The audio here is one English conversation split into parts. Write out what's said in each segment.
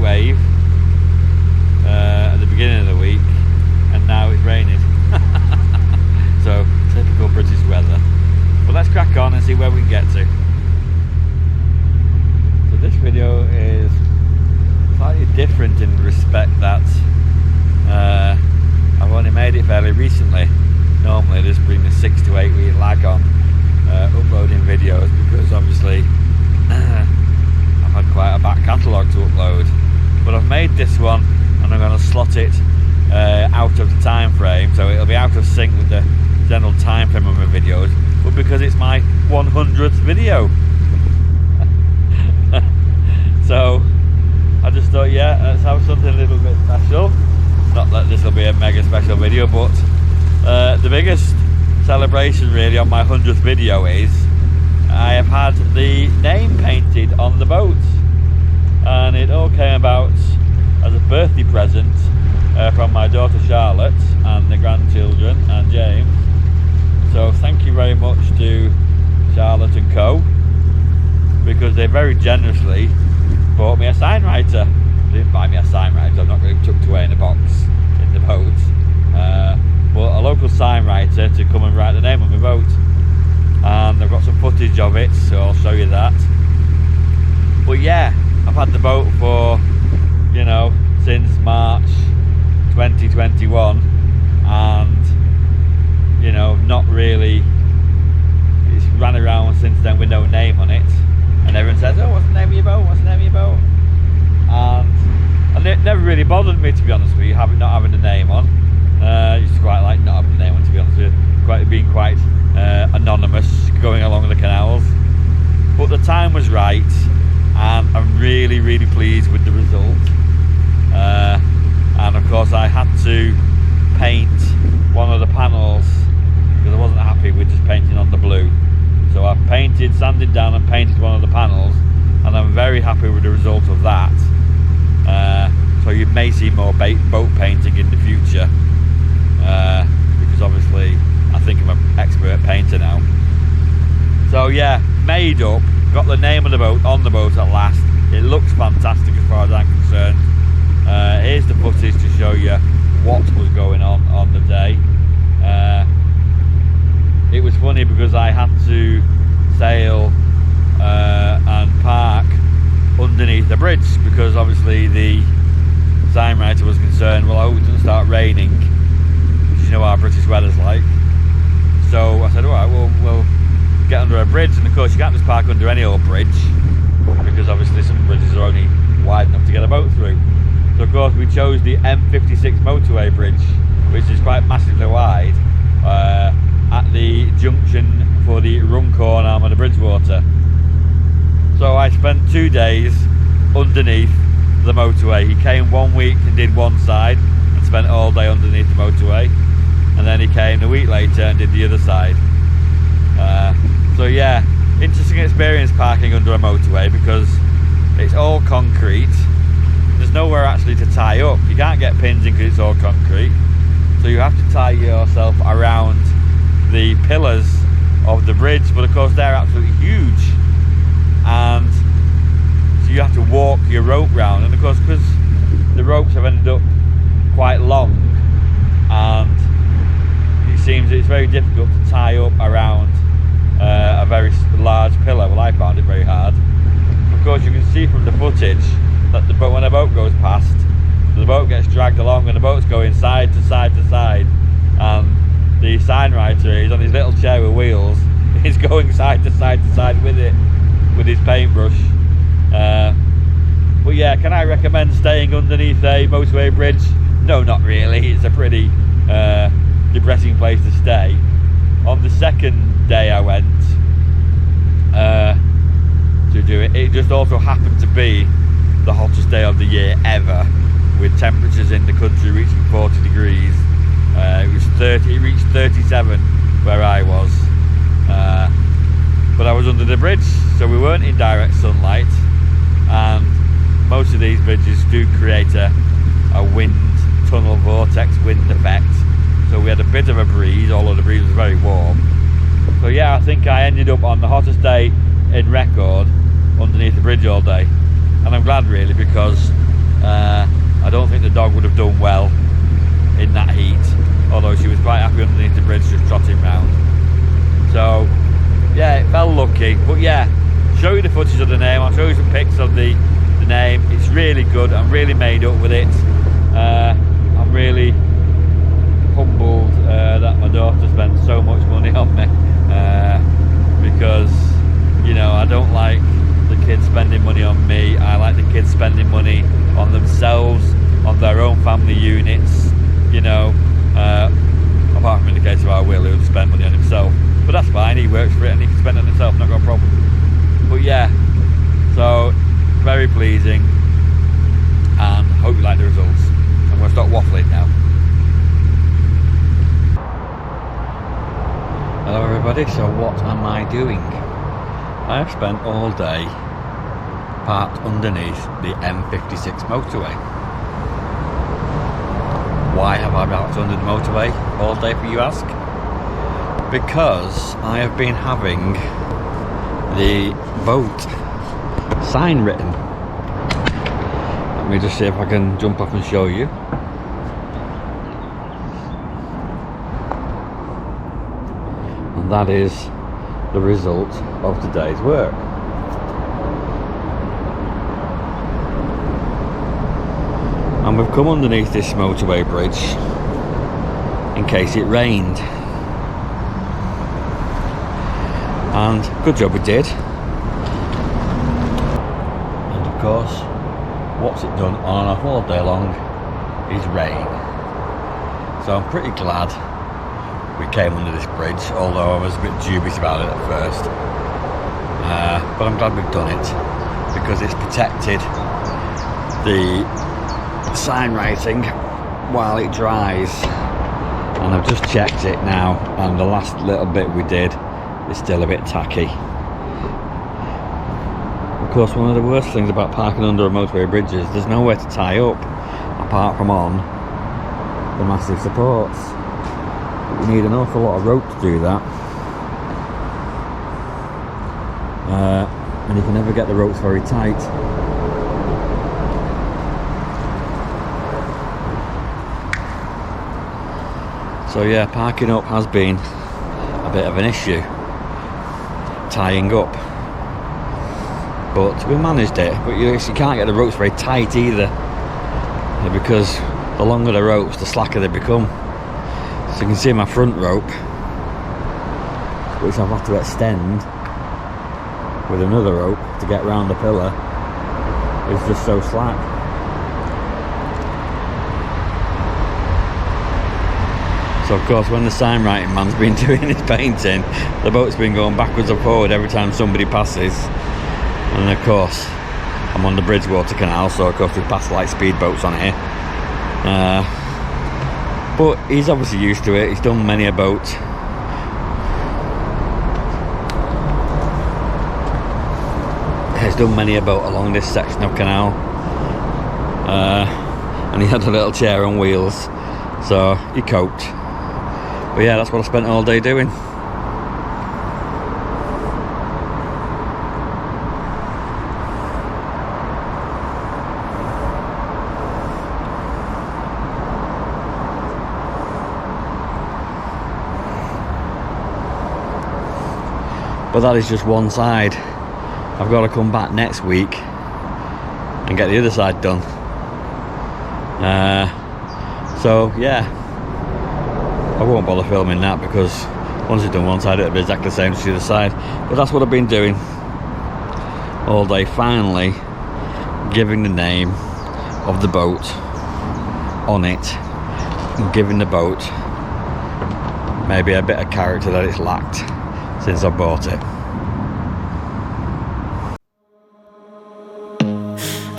wave at the beginning of the week, and now it's raining. So typical British weather. But let's crack on and see where we can get to. So this video is slightly different in respect that I've only made it fairly recently. Normally there's been a 6 to 8 week lag on uploading videos, because obviously I've had quite a back catalogue to upload. But I've made this one and I'm going to slot it out of the time frame, so it'll be out of sync with the general time frame of my videos, but because it's my 100th video. So I just thought, yeah, let's have something a little bit special. Not that this will be a mega special video, but the biggest celebration really on my 100th video is I have had the name painted on the boat, and it all came about as a birthday present from my daughter Charlotte and the grandchildren and James. So thank you very much to Charlotte and Co, because they very generously bought me a sign writer. They didn't buy me a sign writer, I'm not really tucked away in a box in the boat, but a local sign writer to come and write the name on my boat. And I've got some footage of it, so I'll show you that. But yeah, I've had the boat for, you know, since March 2021, and you know, not really, it's ran around since then with no name on it, and everyone says, oh, what's the name of your boat, what's the name of your boat? And it never really bothered me, to be honest with you, not having a name on. I used to quite like not having a name on, to be honest with you, being quite anonymous going along the canals. But the time was right, and I'm really, really pleased with the result. And of course I had to paint one of the panels because I wasn't happy with just painting on the blue. So I've sanded down and painted one of the panels, and I'm very happy with the result of that. So you may see more boat painting in the future, because obviously I think I'm an expert painter now. So yeah, made up, got the name of the boat on the boat at last. It looks fantastic as far as I'm concerned. Here's the footage to show you what was going on the day. It was funny because I had to sail and park underneath the bridge, because obviously the sign writer was concerned, well, I hope it doesn't start raining, because you know how British weather's like. So I said, alright, we'll get under a bridge, and of course you can't just park under any old bridge, because obviously some bridges are only wide enough to get a boat through. So of course we chose the M56 motorway bridge, which is quite massively wide, at the junction for the Runcorn arm of the Bridgewater. So I spent 2 days underneath the motorway. He came 1 week and did one side and spent all day underneath the motorway, and then he came a week later and did the other side. So yeah, interesting experience parking under a motorway, because it's all concrete. There's nowhere actually to tie up. You can't get pins in because it's all concrete, so you have to tie yourself around the pillars of the bridge, but of course they're absolutely huge, and so you have to walk your rope round, and of course because the ropes have ended up quite long, and it seems it's very difficult to tie up around a very large pillar. Well, I found it very hard. Of course you can see from the footage that the boat, when a boat goes past, the boat gets dragged along and the boat's going side to side to side, and the sign writer is on his little chair with wheels, he's going side to side to side with it, with his paintbrush. But yeah, can I recommend staying underneath a motorway bridge? No, not really. It's a pretty depressing place to stay. On the second day I went to do it, it just also happened to be the hottest day of the year ever, with temperatures in the country reaching 40 degrees. It reached 37 where I was, but I was under the bridge, so we weren't in direct sunlight, and most of these bridges do create a wind tunnel vortex wind effect, so we had a bit of a breeze, although the breeze was very warm. So yeah, I think I ended up on the hottest day in record underneath the bridge all day, and I'm glad really, because I don't think the dog would have done well in that heat, although she was quite happy underneath the bridge just trotting round. So yeah, it felt lucky, but yeah, show you the footage of the name. I'll show you some pics of the name. It's really good. I'm really made up with it. I'm really humbled that my daughter spent so much money on me, because, you know, I don't like the kids spending money on me. I like the kids spending money on themselves, on their own family units, you know, apart from in the case of our Will, who would spend money on himself, but that's fine, he works for it and he can spend it on himself, not got a problem. But yeah, so very pleasing, and hope you like the results. I'm going to stop waffling now. Hello everybody, so what am I doing? I have spent all day parked underneath the M56 motorway. Why have I parked under the motorway all day, for you ask? Because I have been having the boat sign written. Let me just see if I can jump off and show you. And that is the result of today's work. And we've come underneath this motorway bridge in case it rained. And good job we did. And of course, what's it done on and off all day long is rain. So I'm pretty glad we came under this bridge, although I was a bit dubious about it at first. But I'm glad we've done it, because it's protected the sign writing while it dries. And I've just checked it now, and the last little bit we did is still a bit tacky. Of course, one of the worst things about parking under a motorway bridge is there's nowhere to tie up apart from on the massive supports. You need an awful lot of rope to do that, and you can never get the ropes very tight. So yeah, parking up has been a bit of an issue, tying up, but we managed it. But you can't get the ropes very tight either, because the longer the ropes, the slacker they become. So you can see my front rope, which I've had to extend with another rope to get round the pillar, is just so slack. So of course, when the sign writing man's been doing his painting, the boat's been going backwards and forward every time somebody passes. And of course, I'm on the Bridgewater Canal, so of course we pass like speedboats on here. But he's obviously used to it. He's done many a boat. He's done many a boat along this section of canal. And he had a little chair on wheels, so he coped. But yeah, that's what I spent all day doing. But that is just one side. I've got to come back next week and get the other side done. So yeah, I won't bother filming that, because once you've done one side it'll be exactly the same as the other side. But that's what I've been doing all day, finally giving the name of the boat on it, and giving the boat maybe a bit of character that it's lacked since I bought it.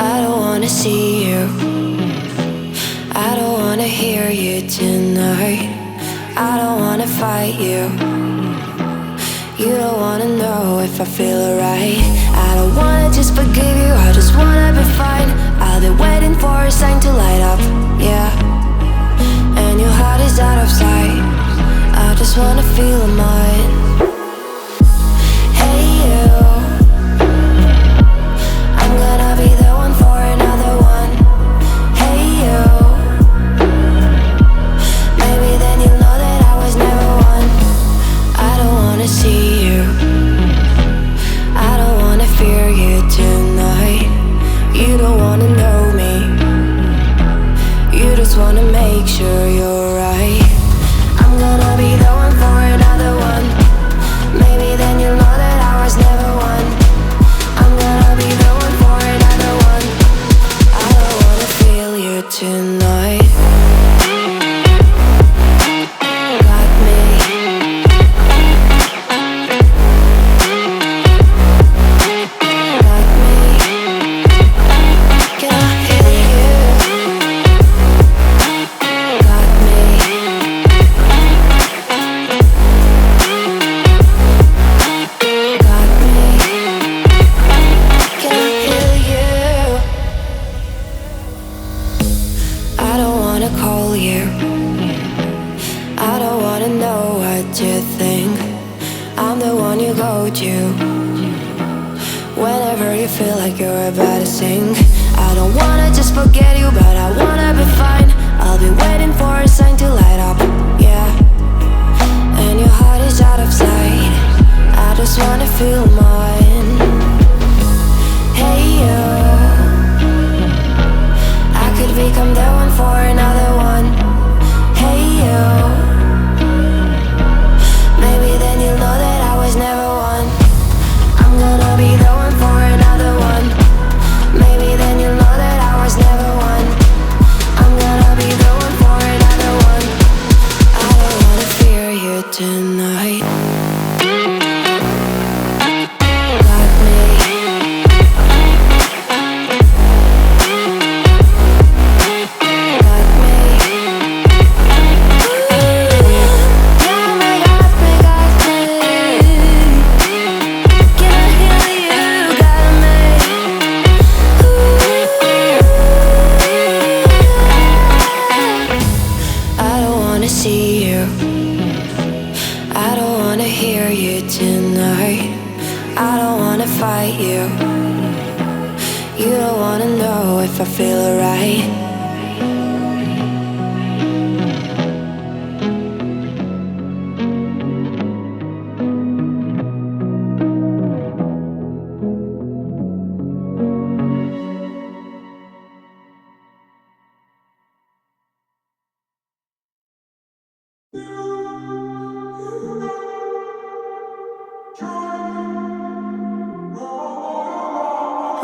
I don't wanna see you, I don't wanna hear you tonight. I don't wanna fight you, you don't wanna know if I feel alright. I don't wanna just forgive you, I just wanna be fine. I've been waiting for a sign to light up, yeah. And your heart is out of sight, I just wanna feel mine. Hey you, I'm gonna be the one for another one. hold you. Whenever you feel like you're about to sink, I don't wanna just forget you, but I wanna be fine. I'll be waiting for a sign to light up, yeah. And your heart is out of sight, I just wanna feel mine. Hey you, I could become the one for another one. Hey you, maybe then you'll know that I was never one. I'm gonna be the one for another one. Maybe then you'll know that I was never one. I'm gonna be the one for another one. I don't wanna fear you tonight. Got me. Got me. Got me, got me, got me. Can I hear you? Got me. I don't wanna see you, I don't wanna hear you tonight. I don't wanna fight you, you don't wanna know if I feel alright.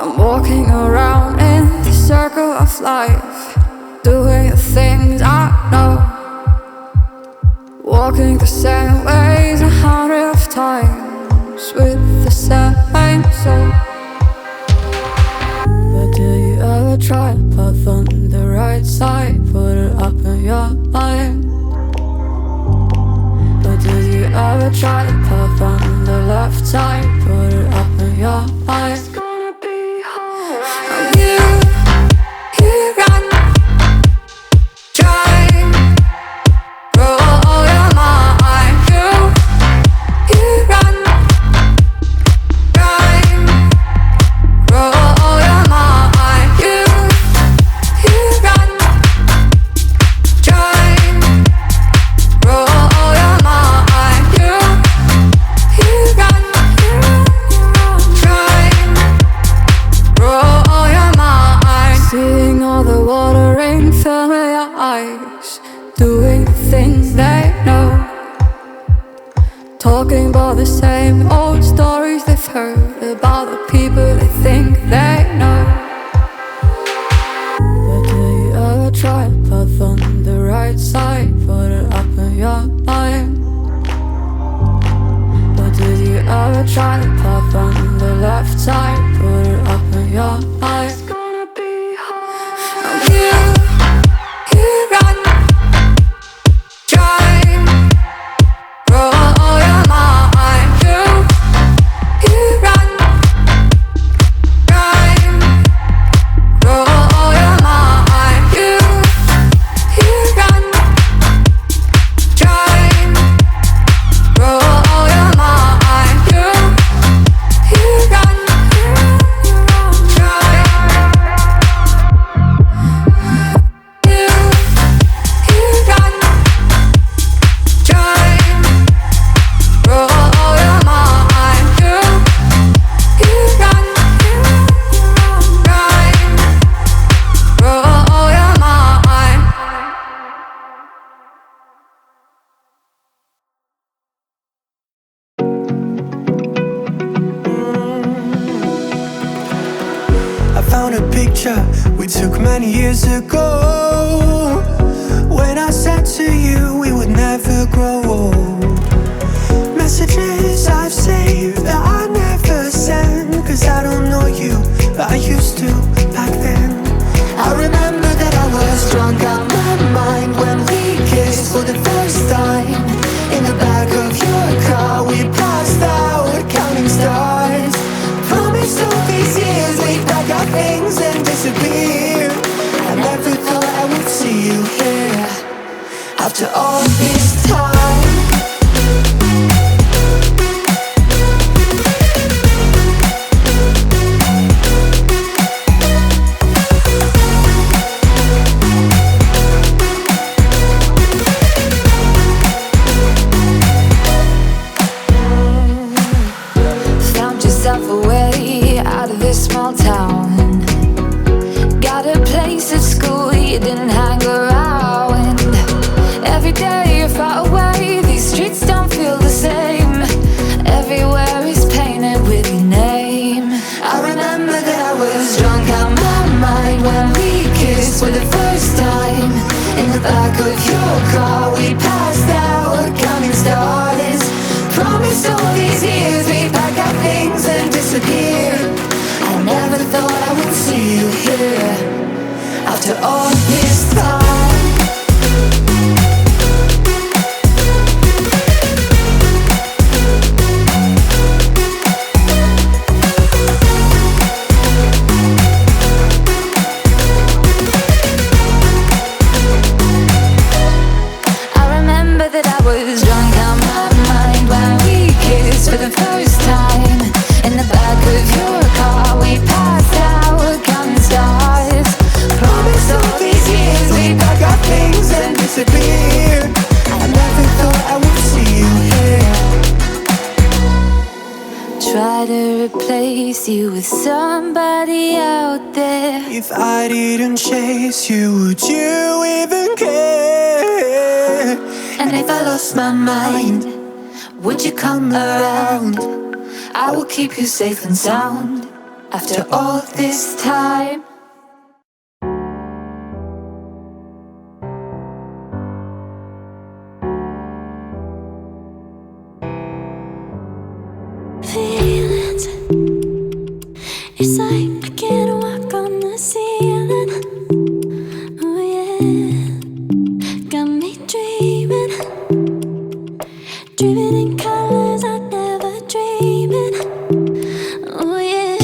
I'm walking around in the circle of life, doing the things I know, walking the same ways 100 times with the same soul. But do you ever try to path on the right side, put it up in your mind? But do you ever try to path on the left side, put it up in your mind? You run, try, roll your mind. You run, try, roll your mind. You run, try, roll your mind. You run, try, roll your mind. Seeing all the watering fill your eyes, doing the things they know, talking about the same old stories they've heard about the people they think they know. But do you ever try to path on the right side, put it up in your mind? But did you ever try to path on the left side, put it up in your mind? You run, try, roll your mind. You run, try, roll your mind. You run, try, roll your mind. You run, try. I found a picture we took many years ago, when I said to you we would never grow old. Messages I've saved that I never sent, 'cause I don't know you, but I used to back then. I remember that I was drunk out my mind when we kissed for the first time. In the back of your car we passed out counting stars. Promised all these years we'd pack our things and disappear. I never thought I would see you here after all this time. myself away out of this small town. Got a place at school, you didn't hang around. Every day you're far away, these streets don't feel the same. Everywhere is painted with your name. I remember that I was drunk out my mind when we kissed for the first time. In the back of your car we passed out, counting stars. Promised all these years we'd pack our things and disappear. I never thought I would see you here after all this time. For the first time, in the back of your car we passed out, counting stars. Promised all these years we'd pack our things and disappear. I never thought I would see you here. Try to replace you with somebody out there. If I didn't chase you, would you even care? And if I lost my mind, would you come around? I will keep you safe and sound after all this time. Feelings, it's like I can't walk on the ceiling. Oh yeah, got me dreaming. Dreaming in colors I never dreamed in. Oh yeah,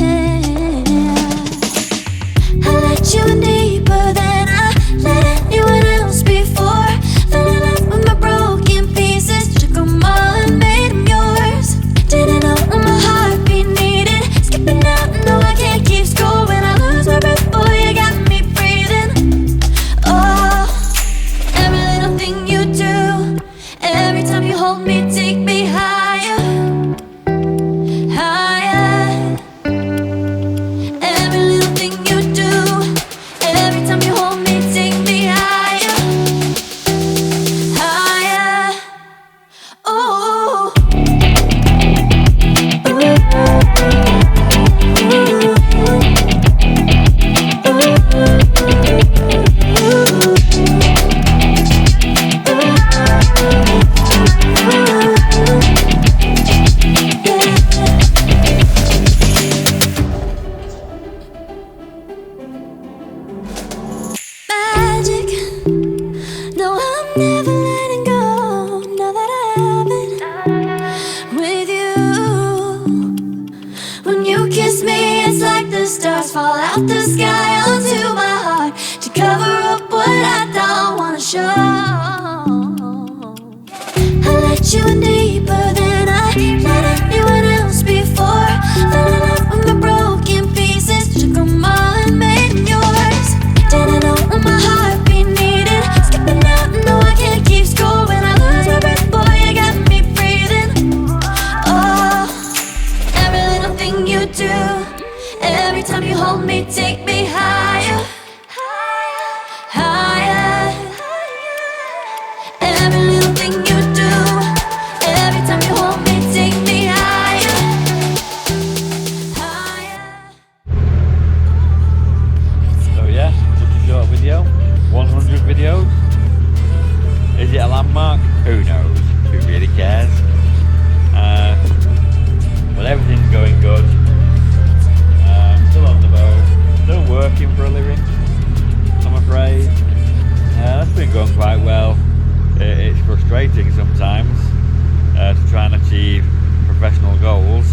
I let you in deeper than I let anyone else before. Fell in love with my broken pieces, took them all and made them yours. Didn't know what my heartbeat needed, skipping out, no I can't keep score. When I lose my breath, boy you got me breathing. Oh, every little thing you do, every time you hold me, take me higher, higher. Every little thing you do, every time you hold me, take me higher, higher. Oh. Magic, no I'm never letting go, now that I have it with you. When you kiss me it's like the stars fall out the sky onto my heart to cover up what I don't wanna show. I let you in deeper than I let anyone else before. Fell in love with my broken pieces, took them all and made them yours. Didn't know what my heartbeat needed, skipping out, no I can't keep score. When I lose my breath, boy you got me breathing. Oh, every little thing you do, every time you hold me, take me higher, higher. Every little thing you do, every time you hold me, take me higher, higher. So yeah, just a short video. 100 videos. Is it a landmark? Who knows? Who really cares? But everything's going good. Still on the boat. Still working for a living, I'm afraid. That's been going quite well. It's frustrating sometimes to try and achieve professional goals.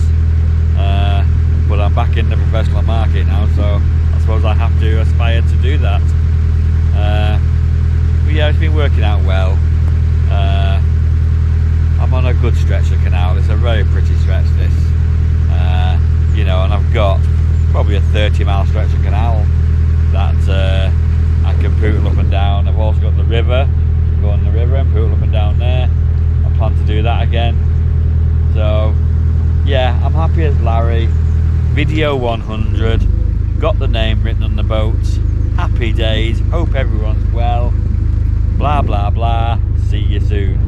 But I'm back in the professional market now, so I suppose I have to aspire to do that. But yeah, it's been working out well. I'm on a good stretch of canal. It's a very pretty stretch, this. You know, and I've got probably a 30-mile stretch of canal that I can poodle up and down. I've also got the river, go on the river and poodle up and down there. I plan to do that again. So yeah, I'm happy as Larry. Video 100. Got the name written on the boat. Happy days. Hope everyone's well. Blah blah blah. See you soon.